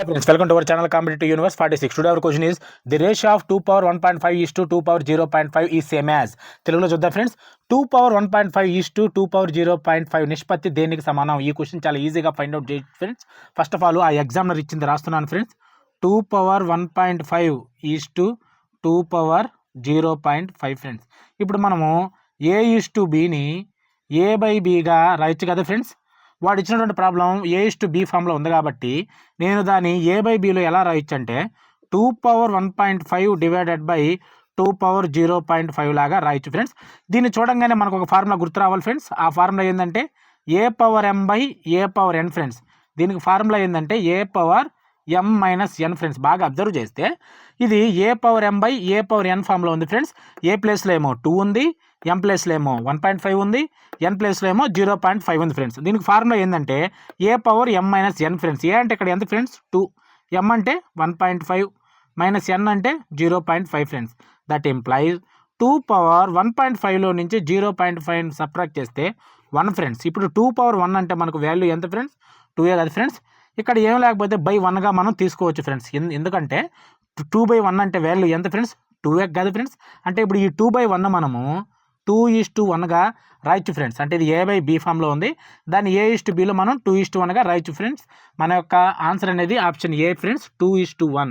Hi friends, welcome to our channel Competitive Universe 46. Today our question is the ratio of 2 power 1.5 is to 2 power 0.5 is same as. తెలుగులో చూద్దాం friends. 2 power 1.5 is to 2 power 0.5 నిష్పత్తి దేనికి సమానం? ఈ question చాలా ఈజీగా find out చేయొచ్చు friends. First of all ఆ ఎగ్జామినర్ ఇచ్చింది రాస్తున్నాను friends. 2 power 1.5 is to 2 power 0.5 friends. ఇప్పుడు మనము a is to bని a by bగా రాయొచ్చు కదా ఫ్రెండ్స్. వాడు ఇచ్చినటువంటి ప్రాబ్లం a/b ఫామ్లో ఉంది కాబట్టి నేను దాన్ని a బై బీలో ఎలా రాయొచ్చు అంటే 2 పవర్ 1.5 డివైడెడ్ బై 2 పవర్ 0.5 లాగా రాయొచ్చు ఫ్రెండ్స్. దీన్ని చూడంగానే మనకు ఒక ఫార్ములా గుర్తు రావాలి ఫ్రెండ్స్. ఆ ఫార్ములా ఏంటంటే a power m by a power n friends. దీనికి ఫార్ములా ఏంటంటే a power m minus n friends. బాగా అబ్జర్వ్ చేస్తే ఇది a power m by a power n ఫామ్లో ఉంది ఫ్రెండ్స్. ఏ ప్లేస్లో ఏమో 2 ఉంది, m ప్లేస్లో ఏమో 1.5 ఉంది, n ప్లేస్లో ఏమో 0.5 ఉంది ఫ్రెండ్స్. దీనికి ఫార్ములా ఏంటంటే a power m minus n friends. A అంటే ఇక్కడ ఎంత ఫ్రెండ్స్ 2, m అంటే 1.5 మైనస్ n అంటే 0.5 ఫ్రెండ్స్. దట్ ఇంప్లైజ్ 2 పవర్ 1.5లో నుంచి 0.5 సబ్ట్రాక్ట్ చేస్తే 1 ఫ్రెండ్స్. ఇప్పుడు 2 పవర్ 1 అంటే మనకు వాల్యూ ఎంత ఫ్రెండ్స్? 2 కదా ఫ్రెండ్స్. ఇక్కడ ఏం లేకపోతే బై 1గా మనం తీసుకోవచ్చు ఫ్రెండ్స్. ఎందుకంటే 2/1 అంటే వాల్యూ ఎంత ఫ్రెండ్స్? 2 కదా ఫ్రెండ్స్. అంటే ఇప్పుడు ఈ 2/1 మనము 2:1గా రాయొచ్చు ఫ్రెండ్స్. అంటే ఇది a బై బి ఫామ్లో ఉంది. దాన్ని a/bలో మనం 2:1గా రాయొచ్చు ఫ్రెండ్స్. మన యొక్క ఆన్సర్ అనేది ఆప్షన్ ఏ ఫ్రెండ్స్, 2:1.